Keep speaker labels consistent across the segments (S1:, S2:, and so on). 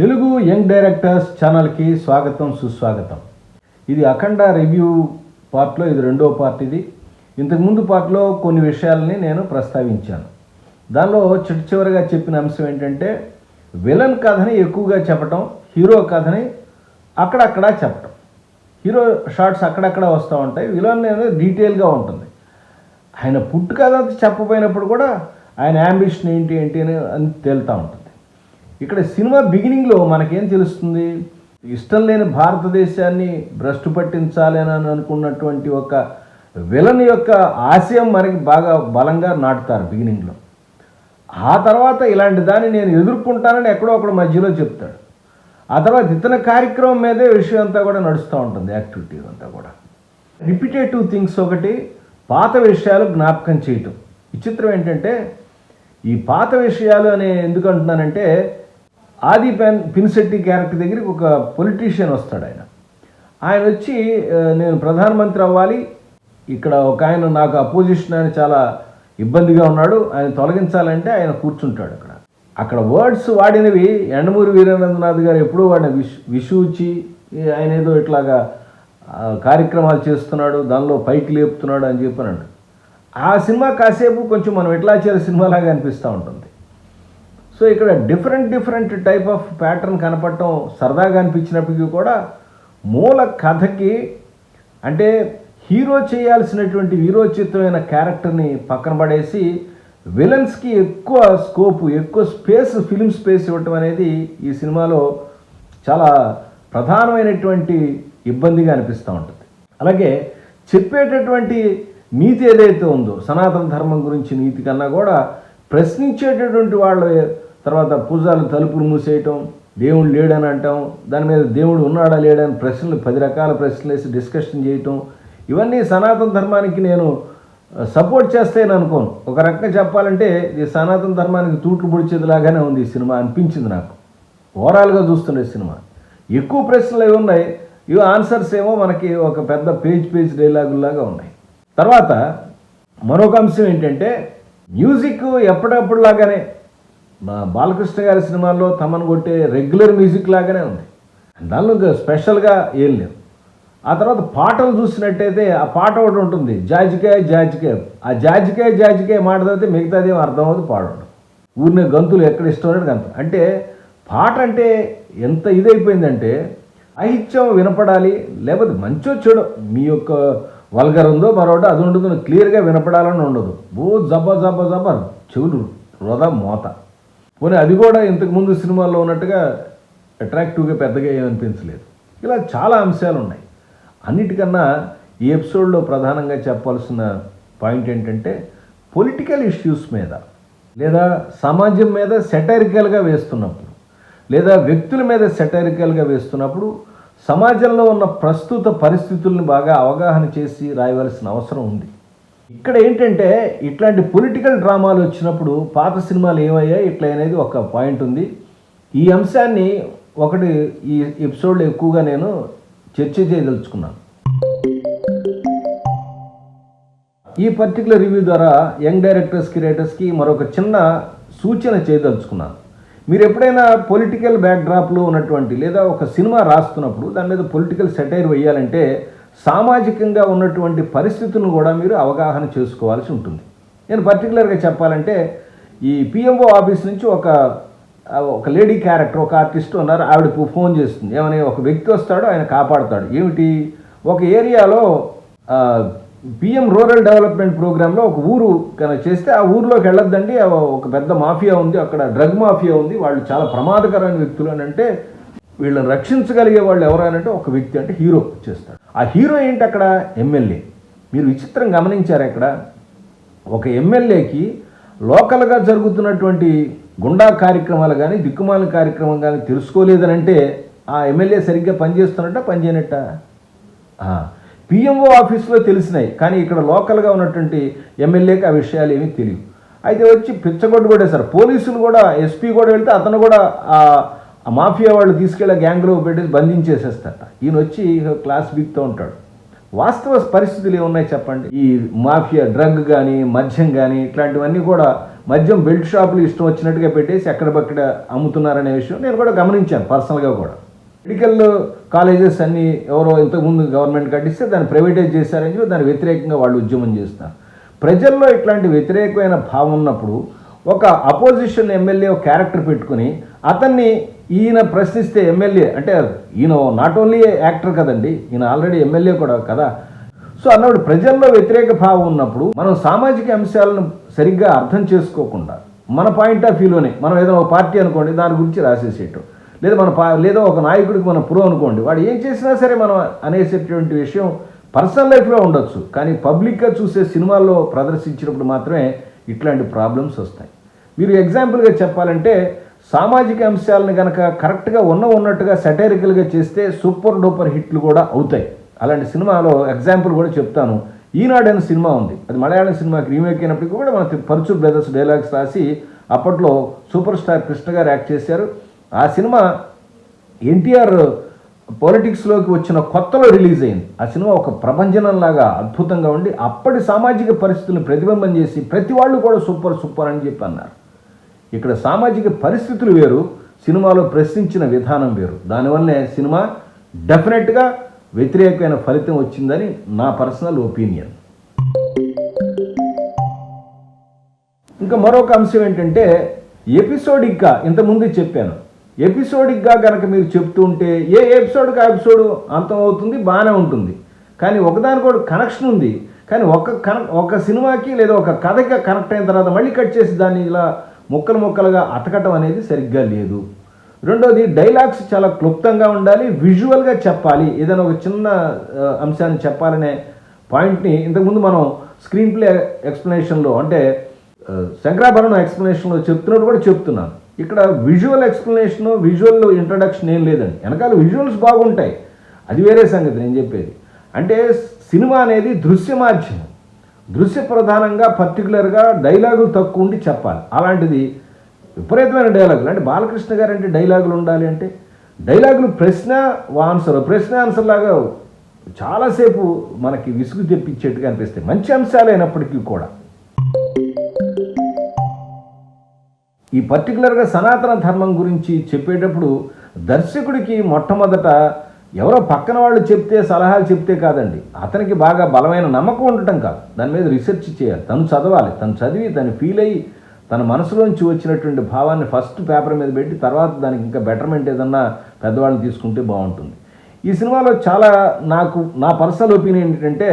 S1: Telugu young directors ఛానల్కి స్వాగతం సుస్వాగతం. ఇది అఖండ రివ్యూ పార్ట్లో ఇది రెండో పార్ట్. ఇది ఇంతకుముందు పార్ట్లో కొన్ని విషయాలని నేను ప్రస్తావించాను. దానిలో చివరిగా చెప్పిన అంశం ఏంటంటే విలన్ కథని ఎక్కువగా చెప్పటం, హీరో కథని అక్కడక్కడ చెప్పటం. హీరో షార్ట్స్ అక్కడక్కడ వస్తూ ఉంటాయి, విలన్ అనేది డీటెయిల్గా ఉంటుంది. ఆయన పుట్టు కథ చెప్పబోయినప్పుడు కూడా ఆయన యాంబిషన్ ఏంటి అని తేలుతూ ఉంటుంది. ఇక్కడ సినిమా బిగినింగ్లో మనకేం తెలుస్తుంది, ఇష్టం లేని భారతదేశాన్ని భ్రష్టు పట్టించాలి అని అనుకున్నటువంటి ఒక విలన్ యొక్క ఆశయం మనకి బాగా బలంగా నాటుతారు బిగినింగ్లో. ఆ తర్వాత ఇలాంటి దాన్ని నేను ఎదుర్కొంటానని ఎక్కడో ఒకడు మధ్యలో చెప్తాడు. ఆ తర్వాత ఇతర కార్యక్రమం మీదే విషయం అంతా కూడా నడుస్తూ ఉంటుంది, యాక్టివిటీ అంతా కూడా. రిపిటేటివ్ థింగ్స్ ఒకటి, పాత విషయాలు జ్ఞాపకం చేయటం. విచిత్రం ఏంటంటే ఈ పాత విషయాలు అని ఎందుకు అంటున్నానంటే, ఆది పినిశెట్టి క్యారెక్టర్ దగ్గరికి ఒక పొలిటీషియన్ వస్తాడు. ఆయన వచ్చి నేను ప్రధానమంత్రి అవ్వాలి, ఇక్కడ ఒక ఆయన నాకు అపోజిషన్ అని చాలా ఇబ్బందిగా ఉన్నాడు, ఆయన తొలగించాలంటే ఆయన కూర్చుంటాడు. అక్కడ వర్డ్స్ వాడినవి యండమూరి వీరేంద్రనాథ్ గారు ఎప్పుడూ వాడిన విషూచి ఆయన ఏదో ఇట్లాగా కార్యక్రమాలు చేస్తున్నాడు, దానిలో పైకి లేపుతున్నాడు అని చెప్పానండి. ఆ సినిమా కాసేపు కొంచెం మనం ఎట్లా చేసే సినిమాలాగా అనిపిస్తూ ఉంటుంది. సో ఇక్కడ డిఫరెంట్ టైప్ ఆఫ్ ప్యాటర్న్ కనపడటం సరదాగా అనిపించినప్పటికీ కూడా మూల కథకి అంటే హీరో చేయాల్సినటువంటి వీరోచితమైన క్యారెక్టర్ని పక్కన పడేసి విలన్స్కి ఎక్కువ స్కోపు, ఎక్కువ ఫిల్మ్ స్పేస్ ఇవ్వటం అనేది ఈ సినిమాలో చాలా ప్రధానమైనటువంటి ఇబ్బందిగా అనిపిస్తూ ఉంటుంది. అలాగే చెప్పేటటువంటి నీతి ఏదైతే ఉందో, సనాతన ధర్మం గురించి నీతి కన్నా కూడా ప్రశ్నించేటటువంటి వాళ్ళ తర్వాత పూజలు తలుపులు మూసేయటం, దేవుడు లేడని అంటాం, దాని మీద దేవుడు ఉన్నాడా లేడని ప్రశ్నలు 10 రకాల ప్రశ్నలు వేసి డిస్కషన్ చేయటం, ఇవన్నీ సనాతన ధర్మానికి నేను సపోర్ట్ చేస్తాయని అనుకోను. ఒక రకంగా చెప్పాలంటే ఇది సనాతన ధర్మానికి తూట్లు పొడిచేదిలాగానే ఉంది ఈ సినిమా అనిపించింది నాకు. ఓవరాల్గా చూస్తుండే సినిమా ఎక్కువ ప్రశ్నలు అవి ఉన్నాయి, ఇవి ఆన్సర్స్ ఏమో మనకి ఒక పెద్ద పేజ్ డైలాగుల్లాగా ఉన్నాయి. తర్వాత మరొక అంశం ఏంటంటే మ్యూజిక్ ఎప్పటికప్పుడులాగానే బాలకృష్ణ గారి సినిమాల్లో తమను కొట్టే రెగ్యులర్ మ్యూజిక్ లాగానే ఉంది, దానిలో ఇంకా స్పెషల్గా ఏం లేదు. ఆ తర్వాత పాటలు చూసినట్టయితే ఆ పాట ఒకటి ఉంటుంది, జాజికాయ. ఆ జాజికాయ మాట చదివితే మిగతాది ఏం అర్థమవుతుంది, పాడడం ఊరినే గంతులు ఎక్కడ ఇష్టం గంత. అంటే పాట అంటే ఎంత ఇదైపోయిందంటే సాహిత్యం వినపడాలి, లేకపోతే మంచో చెడు మీ యొక్క వల్గర్ ఉందో మరొకటి అది ఉండదు, క్లియర్గా వినపడాలని ఉండదు. జబ చెవులు వృధా మోత. పోనీ అది కూడా ఇంతకుముందు సినిమాల్లో ఉన్నట్టుగా అట్రాక్టివ్గా పెద్దగా ఏమనిపించలేదు. ఇలా చాలా అంశాలు ఉన్నాయి. అన్నిటికన్నా ఈ ఎపిసోడ్లో ప్రధానంగా చెప్పాల్సిన పాయింట్ ఏంటంటే పొలిటికల్ ఇష్యూస్ మీద లేదా సమాజం మీద సెటైరికల్గా వేస్తున్నప్పుడు లేదా వ్యక్తుల మీద సెటైరికల్గా వేస్తున్నప్పుడు సమాజంలో ఉన్న ప్రస్తుత పరిస్థితుల్ని బాగా అవగాహన చేసి రాయవలసిన అవసరం ఉంది. ఇక్కడ ఏంటంటే ఇట్లాంటి పొలిటికల్ డ్రామాలు వచ్చినప్పుడు పాత సినిమాలు ఏమయ్యాయి ఇట్లా అనేది ఒక పాయింట్ ఉంది. ఈ అంశాన్ని ఒకటి ఈ ఎపిసోడ్లో ఎక్కువగా నేను చర్చ చేయదలుచుకున్నాను. ఈ పర్టికులర్ రివ్యూ ద్వారా యంగ్ డైరెక్టర్స్ క్రియేటర్స్కి మరొక చిన్న సూచన చేయదలుచుకున్నాను. మీరు ఎప్పుడైనా పొలిటికల్ బ్యాక్డ్రాప్లో ఉన్నటువంటి లేదా ఒక సినిమా రాస్తున్నప్పుడు దాని మీద పొలిటికల్ సెటైర్ వేయాలంటే సామాజికంగా ఉన్నటువంటి పరిస్థితులను కూడా మీరు అవగాహన చేసుకోవాల్సి ఉంటుంది. నేను పర్టికులర్గా చెప్పాలంటే ఈ పిఎంఓ ఆఫీస్ నుంచి ఒక లేడీ క్యారెక్టర్, ఒక ఆర్టిస్ట్ ఉన్నారు, ఆవిడ ఫోన్ చేస్తుంది. ఏమని, ఒక వ్యక్తి వస్తాడు, ఆయన కాపాడుతాడు. ఏమిటి, ఒక ఏరియాలో పిఎం రూరల్ డెవలప్మెంట్ ప్రోగ్రాంలో ఒక ఊరు కనుక చేస్తే ఆ ఊరిలోకి వెళ్ళొద్దండి, ఒక పెద్ద మాఫియా ఉంది, అక్కడ డ్రగ్ మాఫియా ఉంది, వాళ్ళు చాలా ప్రమాదకరమైన వ్యక్తులు అని అంటే వీళ్ళని రక్షించగలిగే వాళ్ళు ఎవరైనా ఒక వ్యక్తి అంటే హీరో చేస్తాడు. ఆ హీరో ఏంటి అక్కడ, ఎమ్మెల్యే. మీరు విచిత్రం గమనించారు, అక్కడ ఒక ఎమ్మెల్యేకి లోకల్గా జరుగుతున్నటువంటి గుండా కార్యక్రమాలు కానీ దిక్కుమాల కార్యక్రమం కానీ తెలుసుకోలేదని అంటే ఆ ఎమ్మెల్యే సరిగ్గా పనిచేస్తున్నట్ట పనిచేయనట్ట. పిఎంఓ ఆఫీస్లో తెలిసినాయి, కానీ ఇక్కడ లోకల్గా ఉన్నటువంటి ఎమ్మెల్యేకి ఆ విషయాలు ఏమీ తెలియవు. అయితే వచ్చి పిచ్చగొడ్డు కొట్టేశారు. పోలీసులు కూడా, ఎస్పీ కూడా వెళ్తే అతను కూడా ఆ మాఫియా వాళ్ళు తీసుకెళ్ళి గ్యాంగ్లో పెట్టేసి బంధించేసేస్తారట. ఈయన వచ్చి క్లాస్ బీక్తూ ఉంటాడు. వాస్తవ పరిస్థితులు ఏమున్నాయి చెప్పండి. ఈ మాఫియా డ్రగ్ కానీ మద్యం కానీ ఇట్లాంటివన్నీ కూడా మద్యం బెల్ట్ షాపులు ఇష్టం వచ్చినట్టుగా పెట్టేసి ఎక్కడబక్కడ అమ్ముతున్నారనే విషయం నేను కూడా గమనించాను పర్సనల్గా కూడా. మెడికల్ కాలేజెస్ అన్నీ ఎవరో ఇంతకుముందు గవర్నమెంట్ కట్టిస్తే దాన్ని ప్రైవేటైజ్ చేశారని చెప్పి దాని వ్యతిరేకంగా వాళ్ళు ఉద్యమం చేస్తున్నారు. ప్రజల్లో ఇట్లాంటి వ్యతిరేకమైన భావం ఉన్నప్పుడు ఒక అపోజిషన్ ఎమ్మెల్యే ఒక క్యారెక్టర్ పెట్టుకుని అతన్ని ఈయన ప్రశ్నిస్తే ఎమ్మెల్యే అంటే ఈయన నాట్ ఓన్లీ యాక్టర్ కదండి, ఈయన ఆల్రెడీ ఎమ్మెల్యే కూడా కదా. సో అన్నప్పుడు ప్రజల్లో వ్యతిరేక భావం ఉన్నప్పుడు మనం సామాజిక అంశాలను సరిగ్గా అర్థం చేసుకోకుండా మన పాయింట్ ఆఫ్ వ్యూలోనే మనం ఏదైనా ఒక పార్టీ అనుకోండి దాని గురించి రాసేసేయటం, లేదా లేదా ఒక నాయకుడికి మనం ప్రో అనుకోండి వాడు ఏం చేసినా సరే మనం అనేసేటువంటి విషయం పర్సనల్ లైఫ్లో ఉండొచ్చు, కానీ పబ్లిక్గా చూసే సినిమాల్లో ప్రదర్శించినప్పుడు మాత్రమే ఇట్లాంటి ప్రాబ్లమ్స్ వస్తాయి. మీరు ఎగ్జాంపుల్గా చెప్పాలంటే సామాజిక అంశాలను కనుక కరెక్ట్గా ఉన్నట్టుగా సెటైరికల్గా చేస్తే సూపర్ డూపర్ హిట్లు కూడా అవుతాయి. అలాంటి సినిమాలో ఎగ్జాంపుల్ కూడా చెప్తాను. ఈనాడు అనే సినిమా ఉంది, అది మలయాళం సినిమాకి రీమేక్ అయినప్పటికీ కూడా మన పరుచు బ్రదర్స్ డైలాగ్స్ రాసి అప్పట్లో సూపర్ స్టార్ కృష్ణ గారు యాక్ట్ చేశారు. ఆ సినిమా ఎన్టీఆర్ పాలిటిక్స్లోకి వచ్చిన కొత్తలో రిలీజ్ అయింది. ఆ సినిమా ఒక ప్రభంజనంలాగా అద్భుతంగా ఉండి అప్పటి సామాజిక పరిస్థితులను ప్రతిబింబం చేసి ప్రతి వాళ్ళు కూడా సూపర్ సూపర్ అని చెప్పి అన్నారు. ఇక్కడ సామాజిక పరిస్థితులు వేరు, సినిమాలో ప్రశ్నించిన విధానం వేరు. దానివల్లనే సినిమా డెఫినెట్గా వ్యతిరేకమైన ఫలితం వచ్చిందని నా పర్సనల్ ఒపీనియన్. ఇంకా మరొక అంశం ఏంటంటే ఎపిసోడిక్గా ఇంతకుముందు చెప్పాను, ఎపిసోడిక్గా కనుక మీరు చెప్తూ ఉంటే ఏ ఎపిసోడ్కి ఆ ఎపిసోడ్ అంతం అవుతుంది, బాగానే ఉంటుంది. కానీ ఒకదానికొకటి కనెక్షన్ ఉంది, కానీ ఒక సినిమాకి లేదా ఒక కథకి కనెక్ట్ అయిన తర్వాత మళ్ళీ కట్ చేసి దాన్ని ఇలా ముక్కలుగా అతకటం అనేది సరిగ్గా లేదు. రెండోది డైలాగ్స్ చాలా క్లుప్తంగా ఉండాలి, విజువల్గా చెప్పాలి. ఏదైనా ఒక చిన్న అంశాన్ని చెప్పాలనే పాయింట్ని ఇంతకుముందు మనం స్క్రీన్ ప్లే ఎక్స్ప్లెనేషన్లో అంటే శంకరాభరణం ఎక్స్ప్లెనేషన్లో చెప్తున్నట్టు కూడా చెప్తున్నాను. ఇక్కడ విజువల్ ఎక్స్ప్లెనేషను విజువల్ ఇంట్రడక్షన్ ఏం లేదండి, వెనకాల విజువల్స్ బాగుంటాయి, అది వేరే సంగతి. నేను చెప్పేది అంటే సినిమా అనేది దృశ్య మాధ్యమం, దృశ్య ప్రధానంగా పర్టికులర్గా డైలాగులు తక్కువ ఉండి చెప్పాలి. అలాంటిది విపరీతమైన డైలాగులు అంటే బాలకృష్ణ గారు అంటే డైలాగులు ఉండాలి అంటే డైలాగులు ప్రశ్న ఆన్సర్ లాగా చాలాసేపు మనకి విసుగు తెప్పించేట్టుగా అనిపిస్తాయి, మంచి అంశాలు అయినప్పటికీ కూడా. ఈ పర్టికులర్గా సనాతన ధర్మం గురించి చెప్పేటప్పుడు దర్శకుడికి మొట్టమొదట ఎవరో పక్కన వాళ్ళు చెప్తే సలహాలు చెప్తే కాదండి, అతనికి బాగా బలమైన నమ్మకం ఉండటం కాదు, దాని మీద రీసెర్చ్ చేయాలి, తను చదవాలి, తను చదివి తను ఫీల్ అయ్యి తన మనసులోంచి వచ్చినటువంటి భావాన్ని ఫస్ట్ పేపర్ మీద పెట్టి తర్వాత దానికి ఇంకా బెటర్మెంట్ ఏదన్నా పెద్దవాళ్ళని తీసుకుంటే బాగుంటుంది. ఈ సినిమాలో చాలా నా పర్సనల్ ఒపీనియన్ ఏంటంటే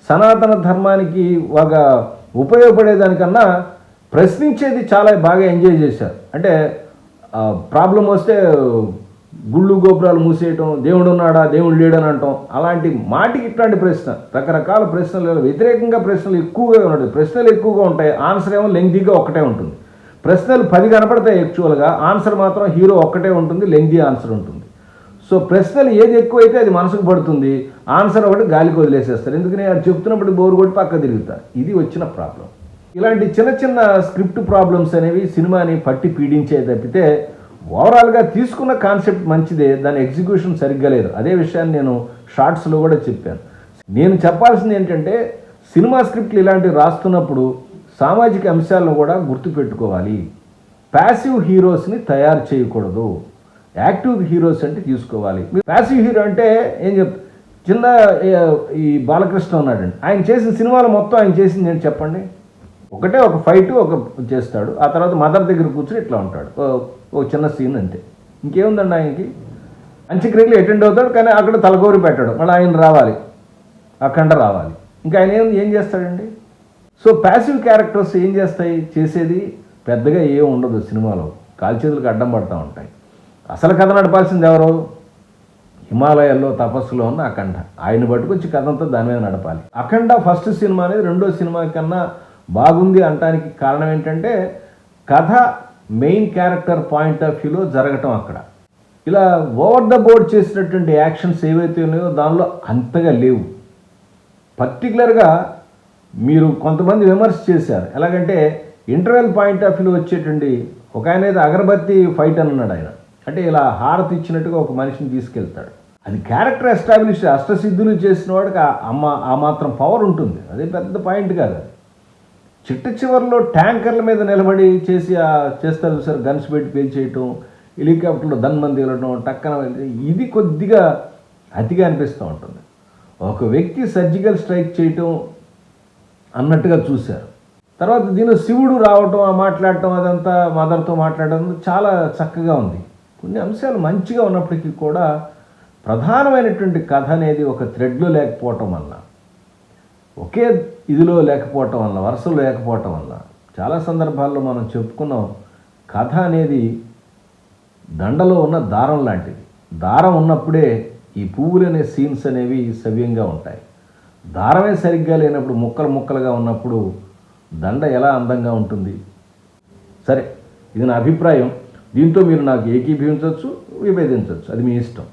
S1: సనాతన ధర్మానికి ఒక ఉపయోగపడేదానికన్నా ప్రశ్నించేది చాలా బాగా ఎంజాయ్ చేశారు. అంటే ప్రాబ్లం వస్తే గుళ్ళు గోపురాలు మూసేయటం, దేవుడు ఉన్నాడా దేవుడు లేడని అంటాం, అలాంటి మాటికి ఇట్లాంటి ప్రశ్న రకరకాల ప్రశ్నలు వ్యతిరేకంగా ప్రశ్నలు ఎక్కువగా ఉంటాయి. ప్రశ్నలు ఎక్కువగా ఉంటాయి, ఆన్సర్ ఏమో లెంగ్తీగా ఒక్కటే ఉంటుంది. ప్రశ్నలు 10 కనపడతాయి యాక్చువల్గా, ఆన్సర్ మాత్రం హీరో ఒక్కటే ఉంటుంది, లెంగ్తీ ఆన్సర్ ఉంటుంది. సో ప్రశ్నలు ఏది ఎక్కువైతే అది మనసుకు పడుతుంది, ఆన్సర్ ఒకటి గాలికి వదిలేసేస్తారు. ఎందుకని అది చెప్తున్నప్పుడు బోరు కొట్టి పక్క తిరుగుతారు. ఇది వచ్చిన ప్రాబ్లం. ఇలాంటి చిన్న స్క్రిప్ట్ ప్రాబ్లమ్స్ అనేవి సినిమాని పట్టి పీడించే తప్పితే ఓవరాల్గా తీసుకున్న కాన్సెప్ట్ మంచిదే, దాని ఎగ్జిక్యూషన్ సరిగ్గా లేదు. అదే విషయాన్ని నేను షార్ట్స్లో కూడా చెప్పాను. నేను చెప్పాల్సింది ఏంటంటే సినిమా స్క్రిప్ట్లు ఇలాంటివి రాస్తున్నప్పుడు సామాజిక అంశాలను కూడా గుర్తుపెట్టుకోవాలి. ప్యాసివ్ హీరోస్ని తయారు చేయకూడదు, యాక్టివ్ హీరోస్ అంటే తీసుకోవాలి. ప్యాసివ్ హీరో అంటే ఏం చిన్న ఈ బాలకృష్ణ ఉన్నాడండి, ఆయన చేసిన సినిమాలు మొత్తం ఆయన చేసింది ఏంటి చెప్పండి? ఒకటే ఒక ఫైట్ చేస్తాడు, ఆ తర్వాత మదర్ దగ్గర కూర్చొని ఇట్లా ఉంటాడు, ఒక చిన్న సీన్ అంతే, ఇంకేముందండి ఆయనకి. అంత్యక్రియలు అటెండ్ అవుతాడు కానీ అక్కడ తలకోరి పెట్టాడు, మళ్ళీ ఆయన రావాలి, అఖండ రావాలి, ఇంకా ఆయన ఏం చేస్తాడండి? సో ప్యాసివ్ క్యారెక్టర్స్ ఏం చేస్తాయి? చేసేది పెద్దగా ఏం ఉండదు సినిమాలో, కాల్చేతులకు అడ్డం పడుతూ ఉంటాయి. అసలు కథ నడపాల్సింది ఎవరు? హిమాలయాల్లో తపస్సులో ఉన్న అఖండ, ఆయన పట్టుకొచ్చి కథ అంతా దాని మీద నడపాలి. అఖండ ఫస్ట్ సినిమా అనేది రెండో సినిమా కన్నా బాగుంది అంటానికి కారణం ఏంటంటే కథ మెయిన్ క్యారెక్టర్ పాయింట్ ఆఫ్ వ్యూలో జరగటం. అక్కడ ఇలా ఓవర్ ద బోర్డ్ చేసినటువంటి యాక్షన్స్ ఏవైతే ఉన్నాయో దానిలో అంతగా లేవు. పర్టికులర్గా మీరు కొంతమంది విమర్శ చేశారు, ఎలాగంటే ఇంటర్వెల్ పాయింట్ ఆఫ్ వ్యూలో వచ్చేటువంటి ఒక ఆయన ఏదో అగరబత్తి ఫైట్ అని అన్నాడు. ఆయన అంటే ఇలా హారతి ఇచ్చినట్టుగా ఒక మనిషిని తీసుకెళ్తాడు, అది క్యారెక్టర్ ఎస్టాబ్లిష్ అష్టసిద్ధులు చేసిన వాడికి ఆ మాత్రం పవర్ ఉంటుంది, అదే పెద్ద పాయింట్ కాదు. చిట్ట చివరిలో ట్యాంకర్ల మీద నిలబడి చేస్తారు సార్, గన్స్ పెట్టి పేల్చేయటం, హెలికాప్టర్లో ధన్మంది వెళ్ళడం, టక్కన ఇది కొద్దిగా అతిగా అనిపిస్తూ ఉంటుంది. ఒక వ్యక్తి సర్జికల్ స్ట్రైక్ చేయటం అన్నట్టుగా చూశారు. తర్వాత దీనిలో శివుడు రావటం, మాట్లాడటం, అదంతా మదర్తో మాట్లాడడం చాలా చక్కగా ఉంది. కొన్ని అంశాలు మంచిగా ఉన్నప్పటికీ కూడా ప్రధానమైనటువంటి కథ అనేది ఒక థ్రెడ్లో లేకపోవటం వల్ల, ఒకే ఇదిలో లేకపోవటం వల్ల, వరుసలో లేకపోవటం వల్ల చాలా సందర్భాల్లో మనం చెప్పుకున్నాం, కథ అనేది దండలో ఉన్న దారం లాంటిది. దారం ఉన్నప్పుడే ఈ పువ్వులు అనే సీన్స్ అనేవి సవ్యంగా ఉంటాయి. దారమే సరిగ్గా లేనప్పుడు, ముక్కలు ముక్కలుగా ఉన్నప్పుడు దండ ఎలా అందంగా ఉంటుంది? సరే, ఇది నా అభిప్రాయం. దీంతో మీరు నాకు ఏకీభవించవచ్చు, విభేదించవచ్చు, అది మీ ఇష్టం.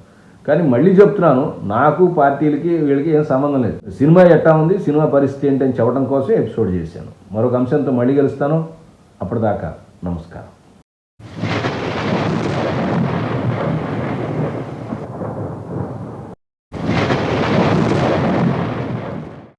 S1: కానీ మళ్ళీ చెప్తున్నాను, నాకు పార్టీలకి వీళ్ళకి ఏం సంబంధం లేదు. సినిమా ఎట్టా ఉంది, సినిమా పరిస్థితి ఏంటి అని చెప్పడం కోసం ఎపిసోడ్ చేశాను. మరొక అంశంతో మళ్ళీ కలుస్తాను. అప్పటిదాకా నమస్కారం.